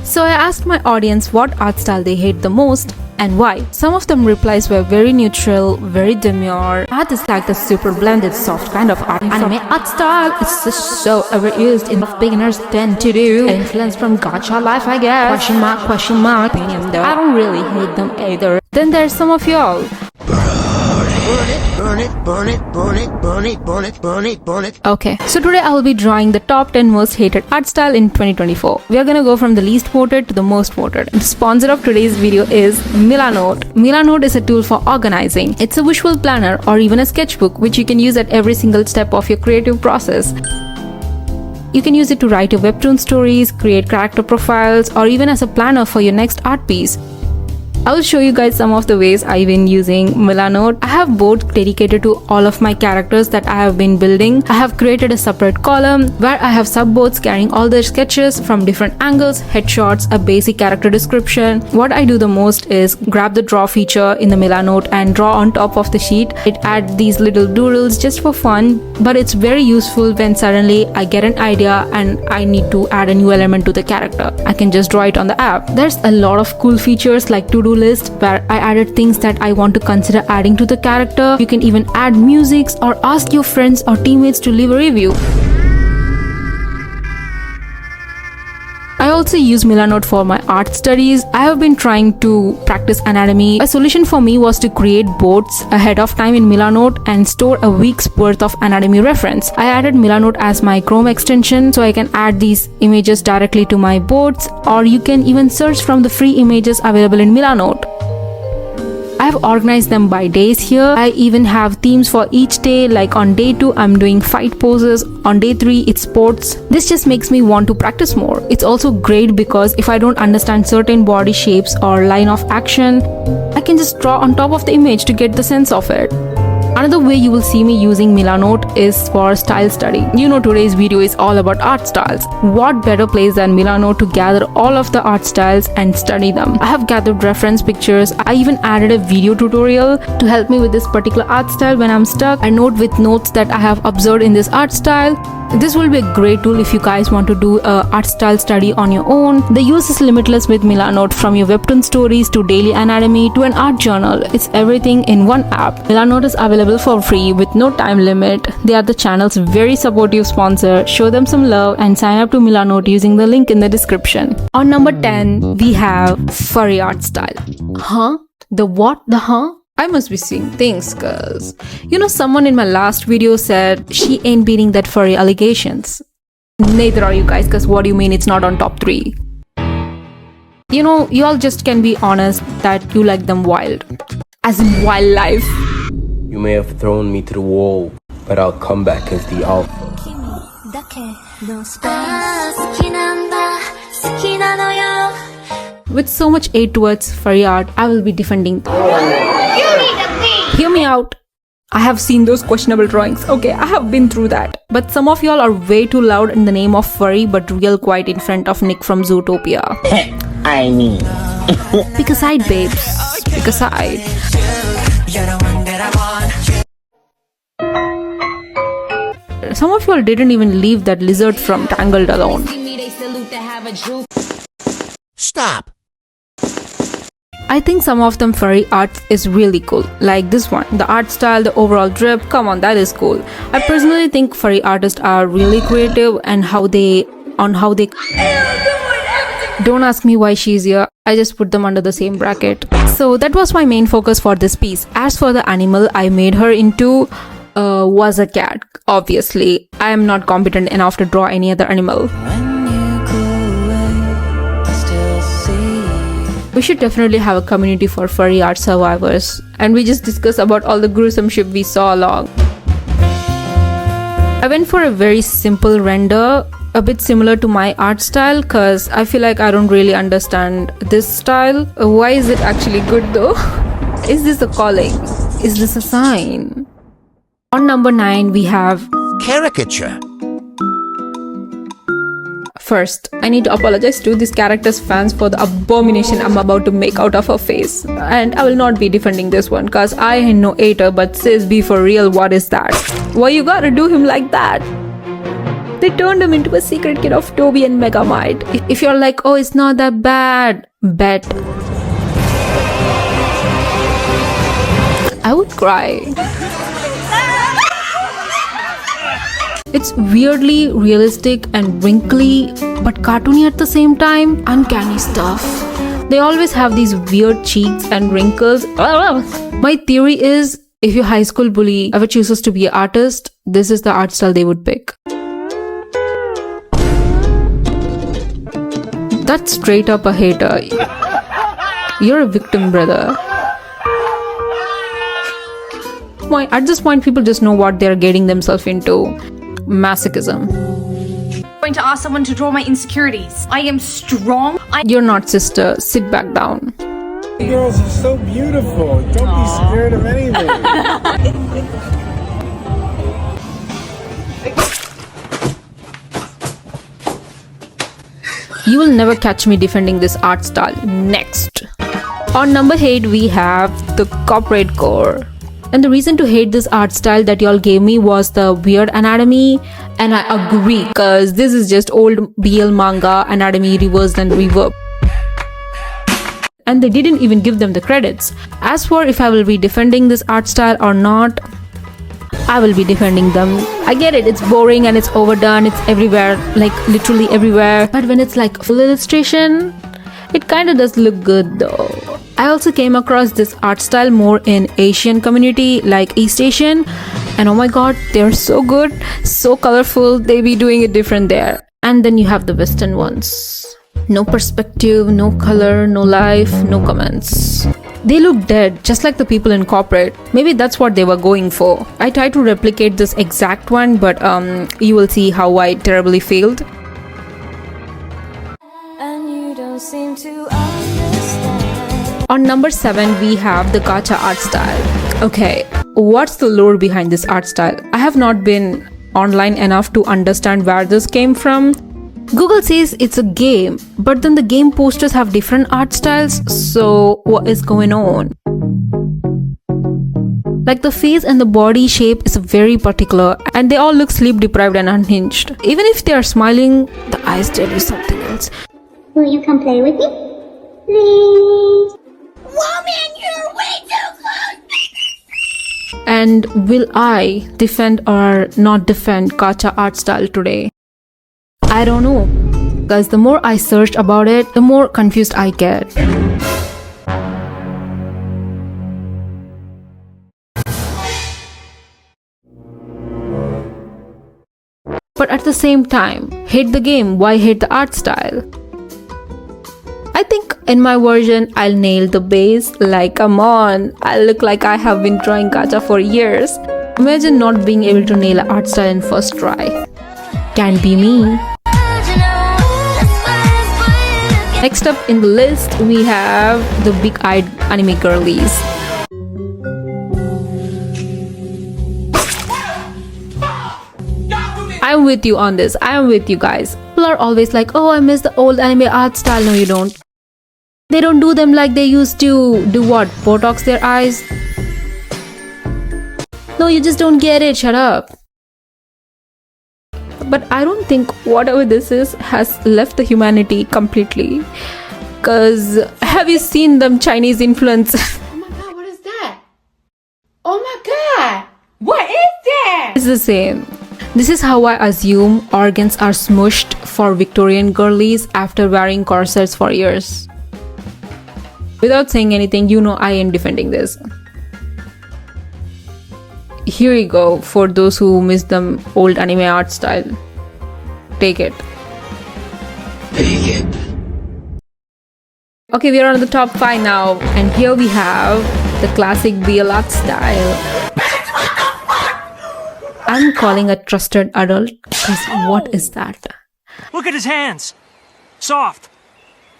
So I asked my audience what art style they hate the most and why. Some of them replies were very neutral, very demure. Art is like the super blended soft kind of art. Anime art style is just so overused in beginners tend to do. Influence from gacha life, I guess. Question mark. Opinion though. I don't really hate them either. Then there's some of y'all. Okay, so today I will be drawing the top 10 most hated art style in 2024. We are gonna go from the least voted to the most voted. The sponsor of today's video is Milanote. Milanote is a tool for organizing. It's a visual planner or even a sketchbook which you can use at every single step of your creative process. You can use it to write your webtoon stories, create character profiles, or even as a planner for your next art piece. I will show you guys some of the ways I've been using Milanote. I have boards dedicated to all of my characters that I have been building. I have created a separate column where I have subboards carrying all their sketches from different angles, headshots, a basic character description. What I do the most is grab the draw feature in the Milanote and draw on top of the sheet. It adds these little doodles just for fun, but it's very useful when suddenly I get an idea and I need to add a new element to the character. I can just draw it on the app. There's a lot of cool features like to-do list where I added things that I want to consider adding to the character. You can even add musics or ask your friends or teammates to leave a review. I also use Milanote for my art studies. I have been trying to practice anatomy. A solution for me was to create boards ahead of time in Milanote and store a week's worth of anatomy reference. I added Milanote as my Chrome extension so I can add these images directly to my boards, or you can even search from the free images available in Milanote. I have organized them by days here. I even have themes for each day, like on day 2 I'm doing fight poses, on day 3 it's sports. This just makes me want to practice more. It's also great because if I don't understand certain body shapes or line of action, I can just draw on top of the image to get the sense of it. Another way you will see me using Milanote is for style study. You know today's video is all about art styles. What better place than Milanote to gather all of the art styles and study them? I have gathered reference pictures. I even added a video tutorial to help me with this particular art style when I'm stuck. I note with notes that I have observed in this art style. This will be a great tool if you guys want to do a art style study on your own. The use is limitless with Milanote, from your webtoon stories to daily anatomy to an art journal. It's everything in one app. Milanote is available for free with no time limit. They are the channel's very supportive sponsor. Show them some love and sign up to Milanote using the link in the description. On number 10, we have furry art style. Huh? The what? The huh? I must be seeing things, cause you know someone in my last video said she ain't beating that furry allegations. Neither are you guys, cause what do you mean it's not on top 3? You know, y'all just can be honest that you like them wild. As in wildlife. You may have thrown me to the wall, but I'll come back as the alpha. With so much hate towards furry art, I will be defending them. Hear me out. I have seen those questionable drawings. Okay, I have been through that. But some of y'all are way too loud in the name of furry but real quiet in front of Nick from Zootopia. I mean... Pick a side, babes. Pick a side. Some of y'all didn't even leave that lizard from Tangled alone. Stop! I think some of them furry art is really cool, like this one. The art style, the overall drip, come on, that is cool. I personally think furry artists are really creative and how they don't ask me why she's here, I just put them under the same bracket. So that was my main focus for this piece. As for the animal I made her into was a cat. Obviously, I am not competent enough to draw any other animal. We should definitely have a community for furry art survivors, and we just discuss about all the gruesome shit we saw along. I went for a very simple render, a bit similar to my art style, cause I feel like I don't really understand this style. Why is it actually good though? Is this a calling? Is this a sign? On number 9 we have Caricature. First, I need to apologize to this character's fans for the abomination I'm about to make out of her face. And I will not be defending this one cause I ain't no hater, but sis, be for real, what is that? Why you gotta do him like that? They turned him into a secret kid of Toby and Megamind. If you're like, oh, it's not that bad, bet. I would cry. It's weirdly realistic and wrinkly, but cartoony at the same time. Uncanny stuff. They always have these weird cheeks and wrinkles. My theory is, if your high school bully ever chooses to be an artist, this is the art style they would pick. That's straight up a hater. You're a victim, brother. At this point, people just know what they're getting themselves into. Masochism. I'm going to ask someone to draw my insecurities. I am strong. You're not, sister. Sit back down. You girls are so beautiful. Don't be scared of anything. You will never catch me defending this art style. Next. On number 8, we have the corporate core. And the reason to hate this art style that y'all gave me was the weird anatomy. And I agree, because this is just old BL manga anatomy reversed and reverb. And they didn't even give them the credits. As for if I will be defending this art style or not, I will be defending them. I get it, it's boring and it's overdone, it's everywhere, like literally everywhere. But when it's like full illustration, it kinda does look good though. I also came across this art style more in Asian community, like East Asian. And oh my god, they're so good, so colorful, they be doing it different there. And then you have the Western ones. No perspective, no color, no life, no comments. They look dead, just like the people in corporate. Maybe that's what they were going for. I tried to replicate this exact one, but you will see how I terribly failed. And you don't seem to understand. On number 7, we have the gacha art style. Okay, what's the lore behind this art style? I have not been online enough to understand where this came from. Google says it's a game, but then the game posters have different art styles, so what is going on? Like the face and the body shape is very particular, and they all look sleep deprived and unhinged. Even if they are smiling, the eyes tell you something else. Will you come play with me? Please. Woman, you're way too close! And will I defend or not defend gacha art style today? I don't know, because the more I search about it, the more confused I get. But at the same time, hate the game, why hate the art style? I think in my version, I'll nail the base. Like, come on, I look like I have been drawing gacha for years. Imagine not being able to nail an art style in first try. Can't be me. Next up in the list, we have the big-eyed anime girlies. I'm with you on this. I'm with you guys. People are always like, oh, I miss the old anime art style. No, you don't. They don't do them like they used to. Do what? Botox their eyes? No, you just don't get it. Shut up. But I don't think whatever this is has left the humanity completely. Cause have you seen them Chinese influence? Oh my god, what is that? Oh my god, what is that? It's the same. This is how I assume organs are smushed for Victorian girlies after wearing corsets for years. Without saying anything, you know I am defending this. Here you go for those who miss the old anime art style. Take it. Take it. Okay, we are on the top 5 now, and here we have the classic BL art style. I'm calling a trusted adult because what is that? Look at his hands! Soft!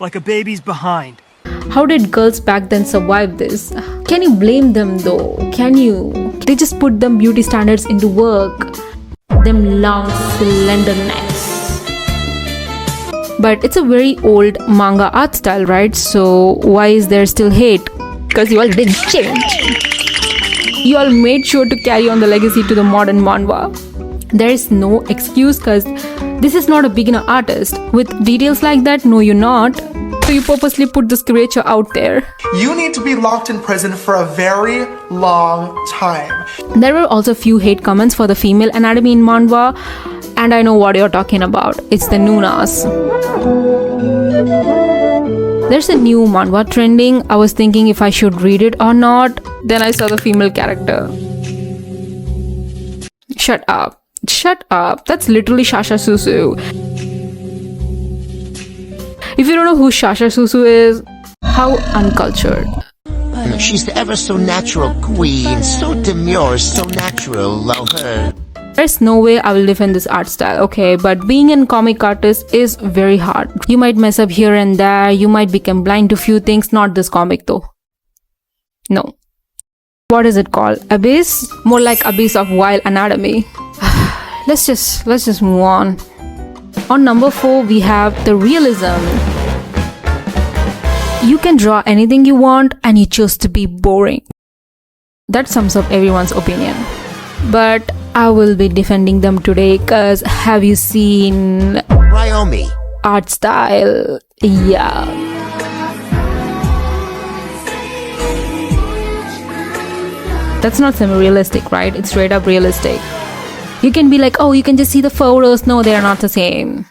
Like a baby's behind. How did girls back then survive this? Can you blame them though? Can you? They just put them beauty standards into work. Them long, slender necks. But it's a very old manga art style, right? So why is there still hate? Because you all didn't change. You all made sure to carry on the legacy to the modern manhwa. There is no excuse because this is not a beginner artist. With details like that, no you're not. So you purposely put this creature out there. You need to be locked in prison for a very long time. There were also few hate comments for the female anatomy in manhwa, and I know what you're talking about. It's the Nunas. There's a new manhwa trending. I was thinking if I should read it or not. Then I saw the female character. Shut up. Shut up. That's literally Shasha Susu. If you don't know who Shasha Susu is, how uncultured. She's the ever so natural queen, so demure, so natural, love her. There's no way I will defend this art style, okay? But being a comic artist is very hard. You might mess up here and there, you might become blind to few things, not this comic though. No. What is it called? Abyss? More like Abyss of Wild Anatomy. Let's just move on. On number 4, we have the realism. You can draw anything you want and you choose to be boring. That sums up everyone's opinion. But I will be defending them today cause have you seen Ryomi. art style? Yeah. That's not semi-realistic, right? It's straight up realistic. You can be like, oh, you can just see the photos. No, they are not the same.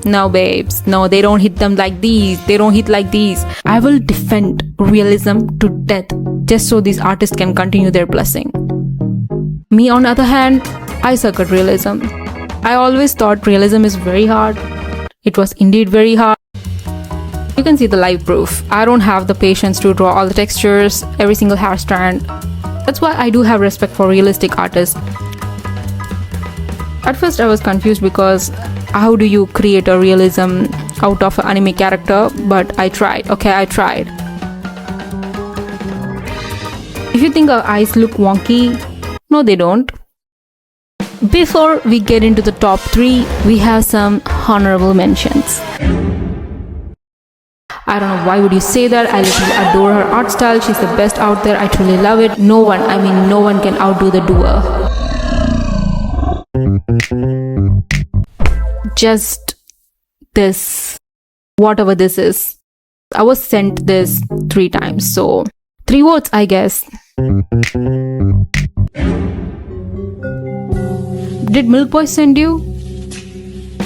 No, babes. No, they don't hit them like these. They don't hit like these. I will defend realism to death just so these artists can continue their blessing. Me, on the other hand, I suck at realism. I always thought realism is very hard. It was indeed very hard. You can see the live proof. I don't have the patience to draw all the textures, every single hair strand. That's why I do have respect for realistic artists. At first I was confused because how do you create a realism out of an anime character? But I tried. Okay, I tried. If you think our eyes look wonky, no they don't. Before we get into the top 3, we have some honorable mentions. I don't know why would you say that. I literally adore her art style. She's the best out there. I truly love it. No one can outdo the doer. Just this, whatever this is. I was sent this 3 times, so 3 votes I guess. Did Milk Boy send you?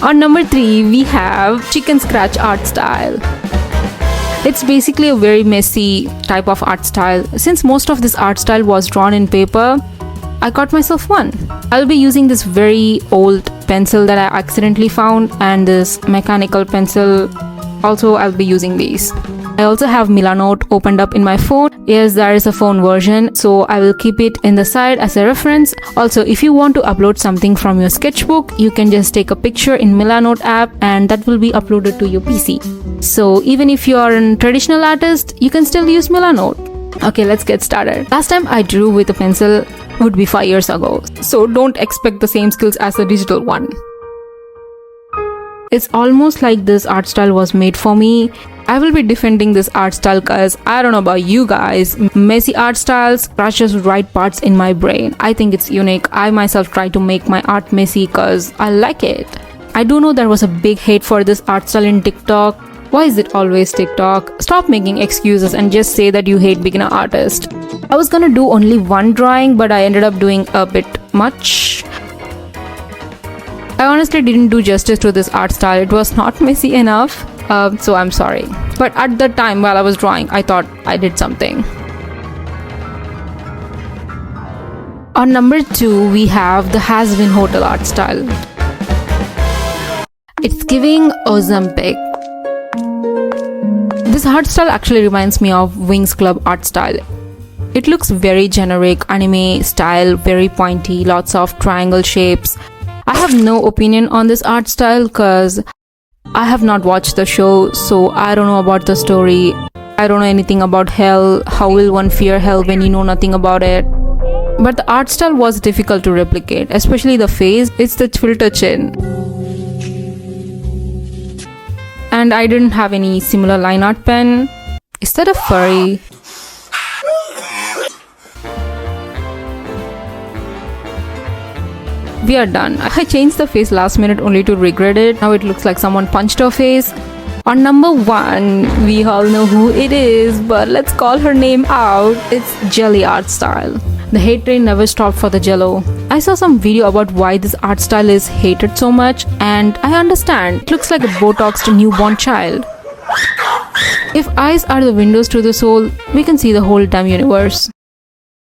On number 3 we have Chicken Scratch art style. It's basically a very messy type of art style. Since most of this art style was drawn in paper, I got myself one. I'll be using this very old pencil that I accidentally found and this mechanical pencil. Also, I'll be using these. I also have Milanote opened up in my phone. Yes, there is a phone version, so I will keep it in the side as a reference. Also, if you want to upload something from your sketchbook, you can just take a picture in Milanote app and that will be uploaded to your PC. So even if you are a traditional artist, you can still use Milanote. Okay, let's get started. Last time I drew with a pencil would be 5 years ago, so don't expect the same skills as a digital one. It's almost like this art style was made for me. I will be defending this art style cause I don't know about you guys, messy art styles scratches right parts in my brain. I think it's unique. I myself try to make my art messy cause I like it. I do know there was a big hate for this art style in TikTok. Why is it always TikTok? Stop making excuses and just say that you hate beginner artists. I was gonna do only one drawing, but I ended up doing a bit much. I honestly didn't do justice to this art style. It was not messy enough, so I'm sorry. But at the time while I was drawing, I thought I did something. On number 2, we have the Has-Been Hotel art style. It's giving Ozempic. This art style actually reminds me of Wings Club art style. It looks very generic anime style, very pointy, lots of triangle shapes. I have no opinion on this art style cause I have not watched the show, so I don't know about the story. I don't know anything about hell. How will one fear hell when you know nothing about it? But the art style was difficult to replicate, especially the face. It's the filter chin. And I didn't have any similar line art pen. Is that a furry? We are done. I changed the face last minute only to regret it. Now it looks like someone punched her face. On number 1, we all know who it is, but let's call her name out. It's Jelly art style. The hate train never stopped for the Jello. I saw some video about why this art style is hated so much, and I understand. It looks like a botoxed newborn child. If eyes are the windows to the soul, we can see the whole damn universe.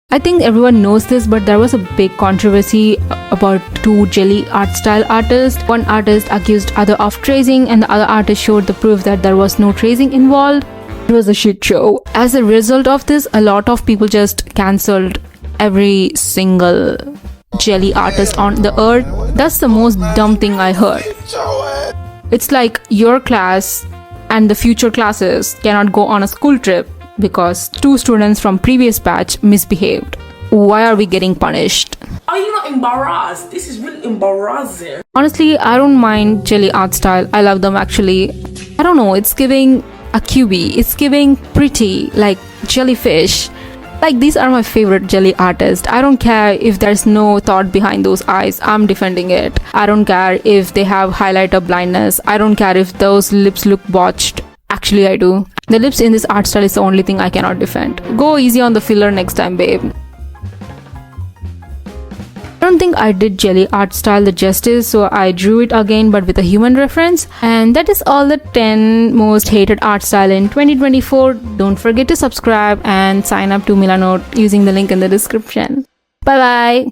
I think everyone knows this, but there was a big controversy about 2 jelly art style artists. One artist accused other of tracing, and the other artist showed the proof that there was no tracing involved. It was a shit show. As a result of this, a lot of people just cancelled every single jelly artist on the earth. That's the most dumb thing I heard. It's like your class and the future classes cannot go on a school trip because 2 students from previous batch misbehaved. Why are we getting punished? Are you not embarrassed? This is really embarrassing. Honestly, I don't mind jelly art style. I love them actually. I don't know, it's giving a QB. It's giving pretty, like jellyfish. Like, these are my favorite jelly artists. I don't care if there's no thought behind those eyes. I'm defending it. I don't care if they have highlighter blindness. I don't care if those lips look botched. Actually, I do. The lips in this art style is the only thing I cannot defend. Go easy on the filler next time, babe. I don't think I did jelly art style the justice, so I drew it again but with a human reference. And that is all the 10 most hated art style in 2024. Don't forget to subscribe and sign up to Milanote using the link in the description. Bye bye.